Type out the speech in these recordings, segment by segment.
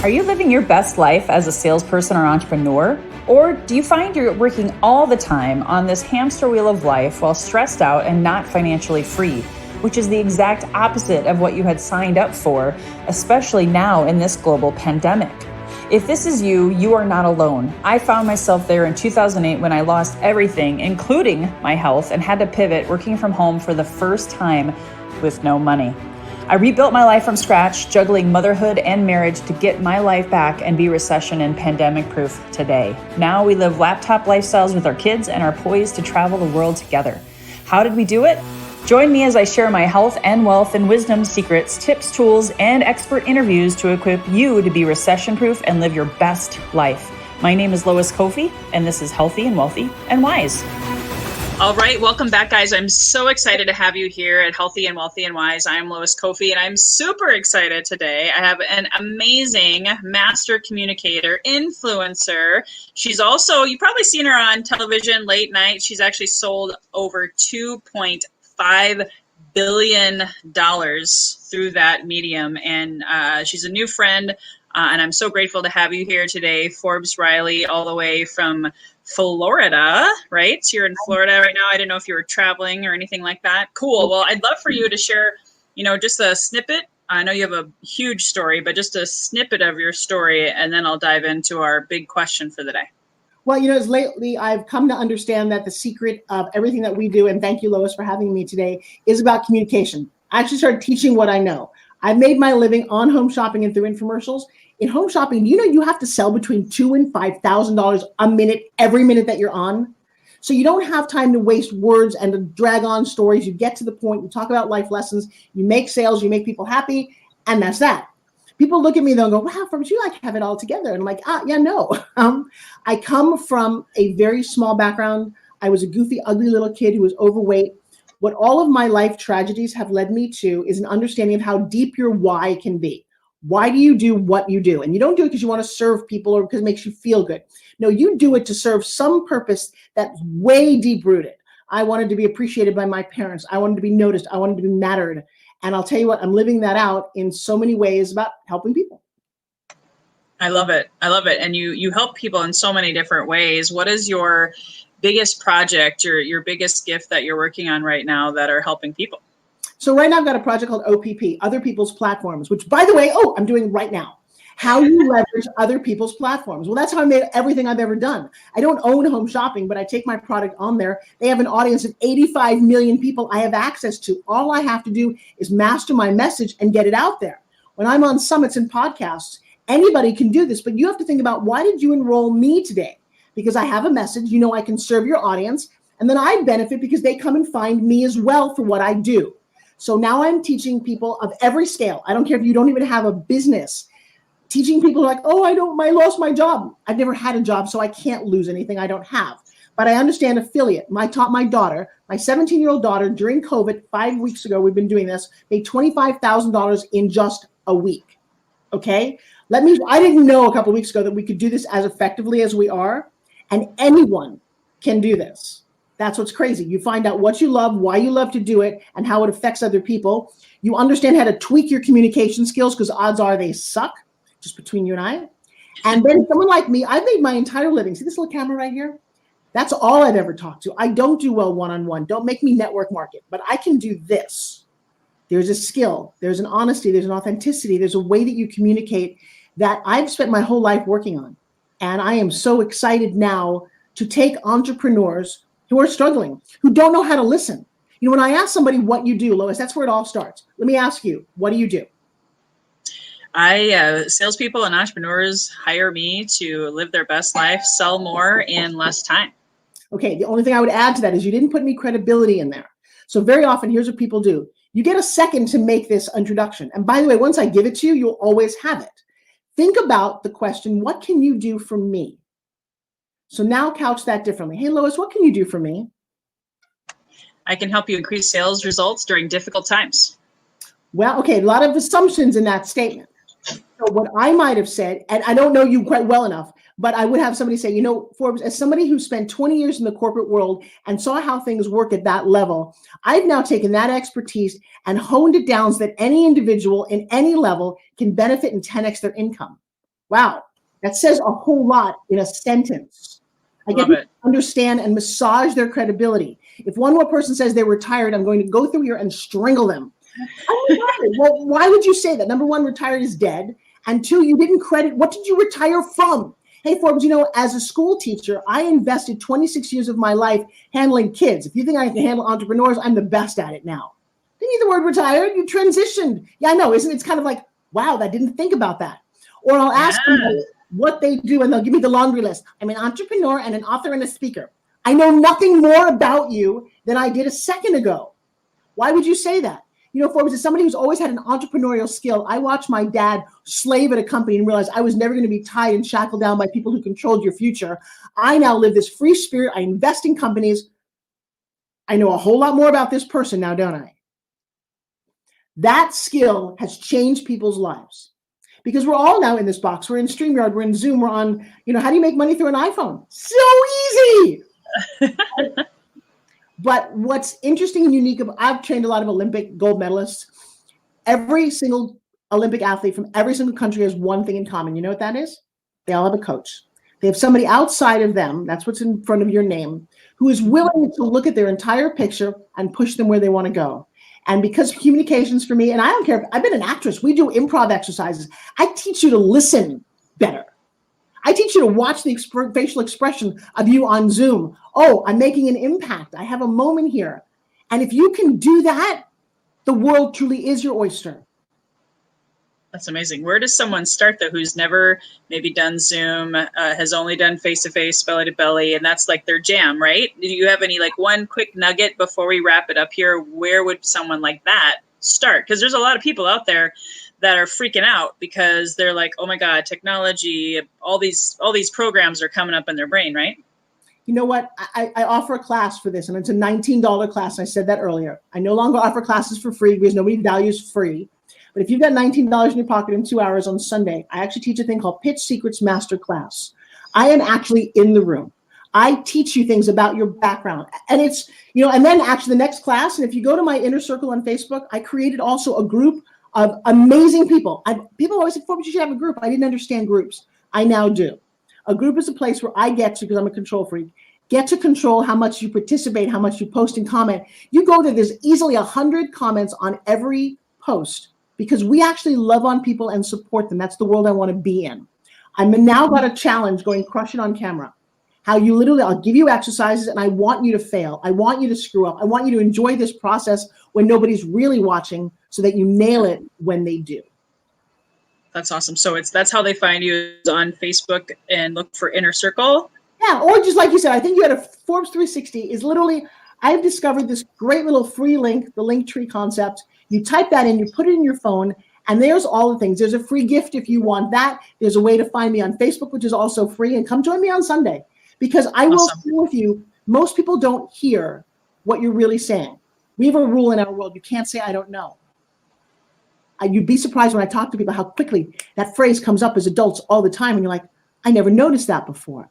Are you living your best life as a salesperson or entrepreneur? Or do you find you're working all the time on this hamster wheel of life while stressed out and not financially free, which is the exact opposite of what you had signed up for, especially now in this global pandemic? If this is you, you are not alone. I found myself there in 2008 when I lost everything, including my health, and had to pivot working from home for the first time with no money. I rebuilt my life from scratch, juggling motherhood and marriage to get my life back and be recession and pandemic proof today. Now we live laptop lifestyles with our kids and are poised to travel the world together. How did we do it? Join me as I share my health and wealth and wisdom secrets, tips, tools, and expert interviews to equip you to be recession proof and live your best life. My name is Lois Kofi, and this is Healthy and Wealthy and Wise. All right, welcome back, guys. I'm so excited to have you here at Healthy and Wealthy and Wise. I'm Lois Kofi, and I'm super excited today. I have an amazing master communicator, influencer. She's also, you've probably seen her on television late night. She's actually sold over $2.5 billion through that medium, and she's a new friend, and I'm so grateful to have you here today, Forbes Riley, all the way from Florida, right? So you're in Florida right now. I didn't know if you were traveling or anything like that. Cool. Well, I'd love for you to share, just a snippet. I know you have a huge story, but just a snippet of your story, and then I'll dive into our big question for the day. Well, as lately I've come to understand that the secret of everything that we do, and thank you, Lois, for having me today, is about communication. I actually started teaching what I know. I've made my living on home shopping and through infomercials. In home shopping, you have to sell between $2,000 and $5,000 a minute, every minute that you're on. So you don't have time to waste words and to drag on stories. You get to the point, you talk about life lessons, you make sales, you make people happy, and that's that. People look at me, they'll go, wow, Forbes, you have it all together. And I'm like, no. I come from a very small background. I was a goofy, ugly little kid who was overweight. What all of my life tragedies have led me to is an understanding of how deep your why can be. Why do you do what you do? And you don't do it because you want to serve people or because it makes you feel good. No, you do it to serve some purpose that's way deep rooted. I wanted to be appreciated by my parents. I wanted to be noticed. I wanted to be mattered. And I'll tell you what, I'm living that out in so many ways about helping people. I love it. And you help people in so many different ways. What is your biggest project, your biggest gift that you're working on right now that are helping people? So right now I've got a project called OPP, Other People's Platforms, which, by the way, I'm doing right now. How you leverage other people's platforms. Well, that's how I made everything I've ever done. I don't own home shopping, but I take my product on there. They have an audience of 85 million people I have access to. All I have to do is master my message and get it out there. When I'm on summits and podcasts, anybody can do this, but you have to think about, why did you enroll me today? Because I have a message, I can serve your audience, and then I benefit because they come and find me as well for what I do. So now I'm teaching people of every scale. I don't care if you don't even have a business. Teaching people like, I lost my job. I've never had a job, so I can't lose anything I don't have. But I understand affiliate. I taught my daughter, my 17-year-old daughter, during COVID, 5 weeks ago, we've been doing this, made $25,000 in just a week. Okay? I didn't know a couple of weeks ago that we could do this as effectively as we are, and anyone can do this. That's what's crazy. You find out what you love, why you love to do it, and how it affects other people. You understand how to tweak your communication skills, because odds are they suck, just between you and I. And then someone like me, I've made my entire living. See this little camera right here? That's all I've ever talked to. I don't do well one-on-one. Don't make me network market, but I can do this. There's a skill, there's an honesty, there's an authenticity, there's a way that you communicate that I've spent my whole life working on. And I am so excited now to take entrepreneurs who are struggling, who don't know how to listen. When I ask somebody what you do, Lois, that's where it all starts. Let me ask you, what do you do? Salespeople and entrepreneurs hire me to live their best life, sell more in less time. Okay, the only thing I would add to that is you didn't put any credibility in there. So very often, here's what people do. You get a second to make this introduction. And by the way, once I give it to you, you'll always have it. Think about the question, what can you do for me? So now couch that differently. Hey, Lois, what can you do for me? I can help you increase sales results during difficult times. Well, okay, a lot of assumptions in that statement. So what I might have said, and I don't know you quite well enough, but I would have somebody say, Forbes, as somebody who spent 20 years in the corporate world and saw how things work at that level, I've now taken that expertise and honed it down so that any individual in any level can benefit and 10x their income. Wow, that says a whole lot in a sentence. I get to understand and massage their credibility. If one more person says they're retired, I'm going to go through here and strangle them. Well, why would you say that? Number one, retired is dead. And two, you didn't credit. What did you retire from? Hey, Forbes, as a school teacher, I invested 26 years of my life handling kids. If you think I can handle entrepreneurs, I'm the best at it now. Didn't need the word retired. You transitioned. Yeah, I know. It's kind of like, wow, I didn't think about that. Or I'll ask them what they do, and they'll give me the laundry list. I'm an entrepreneur and an author and a speaker. I know nothing more about you than I did a second ago. Why would you say that? Forbes, as somebody who's always had an entrepreneurial skill, I watched my dad slave at a company and realized I was never going to be tied and shackled down by people who controlled your future. I now live this free spirit. I invest in companies. I know a whole lot more about this person now, don't I? That skill has changed people's lives because we're all now in this box. We're in StreamYard. We're in Zoom. We're on, how do you make money through an iPhone? So easy. But what's interesting and unique, I've trained a lot of Olympic gold medalists. Every single Olympic athlete from every single country has one thing in common. You know what that is? They all have a coach. They have somebody outside of them, that's what's in front of your name, who is willing to look at their entire picture and push them where they want to go. And because communications for me, and I don't care, I've been an actress. We do improv exercises. I teach you to listen better. I teach you to watch the facial expression of you on Zoom. Oh, I'm making an impact. I have a moment here. And if you can do that, the world truly is your oyster. That's amazing. Where does someone start, though, who's never maybe done Zoom, has only done face-to-face, belly-to-belly, and that's like their jam, right? Do you have any one quick nugget before we wrap it up here? Where would someone like that start? Because there's a lot of people out there that are freaking out because they're like, oh my God, technology, all these programs are coming up in their brain, right? You know what? I offer a class for this, and it's a $19 class. I said that earlier. I no longer offer classes for free because nobody values free. But if you've got $19 in your pocket in 2 hours on Sunday, I actually teach a thing called Pitch Secrets Masterclass. I am actually in the room. I teach you things about your background. And it's, and then actually the next class, and if you go to my inner circle on Facebook, I created also a group of amazing people. People always say, Forbes, you should have a group. I didn't understand groups. I now do. A group is a place where I get to, because I'm a control freak, get to control how much you participate, how much you post and comment. You go to, there's easily 100 comments on every post because we actually love on people and support them. That's the world I want to be in. I'm now got a challenge going crush it on camera. How you literally, I'll give you exercises and I want you to fail. I want you to screw up. I want you to enjoy this process when nobody's really watching so that you nail it when they do. That's awesome. So that's how they find you, on Facebook, and look for Inner Circle. Yeah, or just like you said, I think you had a Forbes 360 is literally, I've discovered this great little free link, the Linktree concept. You type that in, you put it in your phone, and there's all the things. There's a free gift if you want that. There's a way to find me on Facebook, which is also free, and come join me on Sunday. Because I will share with you, most people don't hear what you're really saying. We have a rule in our world. You can't say, I don't know. You'd be surprised when I talk to people how quickly that phrase comes up as adults all the time. And you're like, I never noticed that before.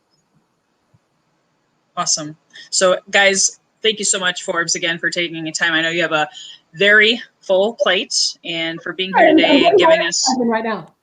Awesome. So guys, thank you so much, Forbes, again, for taking the time. I know you have a very full plate, and for being here today, giving us right now.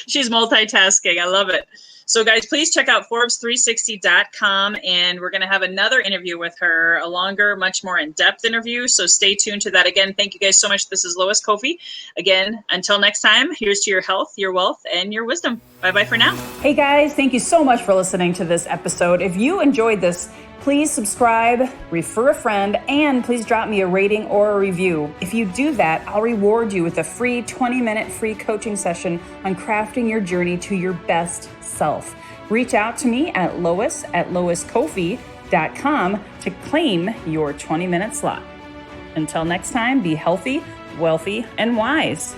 She's multitasking. I love it. So guys, please check out Forbes360.com, and we're going to have another interview with her, a longer, much more in-depth interview. So stay tuned to that. Again, thank you guys so much. This is Lois Kofi. Again, until next time, here's to your health, your wealth, and your wisdom. Bye-bye for now. Hey guys, thank you so much for listening to this episode. If you enjoyed this, please subscribe, refer a friend, and please drop me a rating or a review. If you do that, I'll reward you with a free 20-minute free coaching session on crafting your journey to your best self. Reach out to me at loiskofi.com to claim your 20-minute slot. Until next time, be healthy, wealthy, and wise.